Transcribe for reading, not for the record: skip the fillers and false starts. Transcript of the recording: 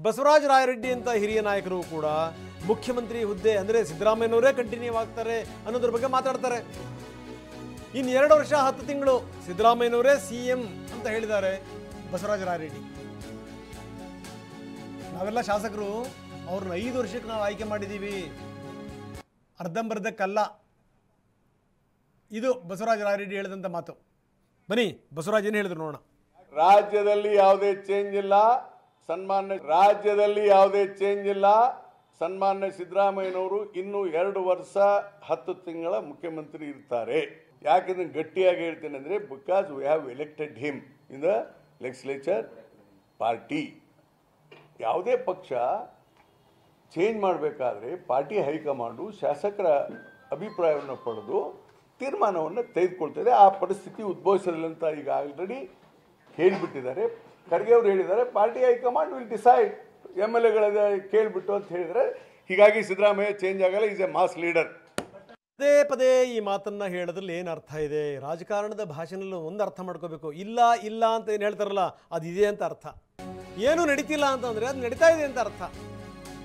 ಬಸವರಾಜ ರಾಯರೆಡ್ಡಿ ಅಂತ ಹಿರಿಯ ನಾಯಕರು ಕೂಡ ಮುಖ್ಯಮಂತ್ರಿ ಹುದ್ದೆ ಅಂದರೆ ಸಿದ್ದರಾಮಯ್ಯನವರೇ ಕಂಟಿನ್ಯೂ ಆಗ್ತಾರೆ ಅನ್ನೋದ್ರ ಬಗ್ಗೆ ಮಾತಾಡ್ತಾರೆ. ಇನ್ನು 2 ವರ್ಷ 10 ತಿಂಗಳು ಸಿದ್ದರಾಮಯ್ಯನವರೇ CM ಅಂತ ಹೇಳಿದ್ದಾರೆ ಬಸವರಾಜ ರಾಯರೆಡ್ಡಿ. ನಾವೆಲ್ಲ ಶಾಸಕರು ಅವ್ರನ್ನ 5 ವರ್ಷಕ್ಕೆ ನಾವು ಆಯ್ಕೆ ಮಾಡಿದ್ದೀವಿ, ಅರ್ಧಂಬರ್ಧಕ್ಕಲ್ಲ. ಇದು ಬಸವರಾಜ ರಾಯರೆಡ್ಡಿ ಹೇಳಿದಂಥ ಮಾತು. ಬನ್ನಿ ಬಸವರಾಜ್ ಏನು ಹೇಳಿದ್ರು ನೋಡೋಣ. ರಾಜ್ಯದಲ್ಲಿ ಯಾವುದೇ ಚೇಂಜ್ ಇಲ್ಲ, ಸನ್ಮಾನ್ಯ ಸಿದ್ದರಾಮಯ್ಯನವರು ಇನ್ನೂ 2 ವರ್ಷ 10 ತಿಂಗಳ ಮುಖ್ಯಮಂತ್ರಿ ಇರ್ತಾರೆ. ಯಾಕೆಂದ್ರೆ ಗಟ್ಟಿಯಾಗಿ ಹೇಳ್ತೇನೆ ಅಂದ್ರೆ because we have elected him in the legislature party. ಯಾವುದೇ ಪಕ್ಷ ಚೇಂಜ್ ಮಾಡಬೇಕಾದ್ರೆ ಪಾರ್ಟಿ ಹೈಕಮಾಂಡು ಶಾಸಕರ ಅಭಿಪ್ರಾಯವನ್ನು ಪಡೆದು ತೀರ್ಮಾನವನ್ನು ತೆಗೆದುಕೊಳ್ತದೆ. ಆ ಪರಿಸ್ಥಿತಿ ಉದ್ಭವಿಸಲಿಲ್ಲ ಅಂತ ಈಗ ಆಲ್ರೆಡಿ ಹೇಳಿಬಿಟ್ಟಿದ್ದಾರೆ. ಖರ್ಗೆ ಅವರು ಹೇಳಿದ್ದಾರೆ, party high command will decide, MLA ಕೇಳಿಬಿಟ್ಟು ಅಂತ ಹೇಳಿದರೆ. ಹೀಗಾಗಿ ಸಿದ್ದರಾಮಯ್ಯ ಚೇಂಜ್ ಆಗಲ್ಲ, ಈಸ್ ಎ ಮಾಸ್ ಲೀಡರ್. ಪದೇ ಪದೇ ಈ ಮಾತನ್ನ ಹೇಳೋದ್ರಲ್ಲಿ ಏನು ಅರ್ಥ ಇದೆ? ರಾಜಕಾರಣದ ಭಾಷೆನಲ್ಲಿ ಒಂದು ಅರ್ಥ ಮಾಡ್ಕೋಬೇಕು. ಇಲ್ಲ ಇಲ್ಲ ಅಂತ ಏನು ಹೇಳ್ತಾರಲ್ಲ, ಅದಿದೆ ಅಂತ ಅರ್ಥ. ಏನು ನಡೀತಿಲ್ಲ ಅಂತಂದರೆ ಅದು ನಡೀತಾ ಇದೆ ಅಂತ ಅರ್ಥ.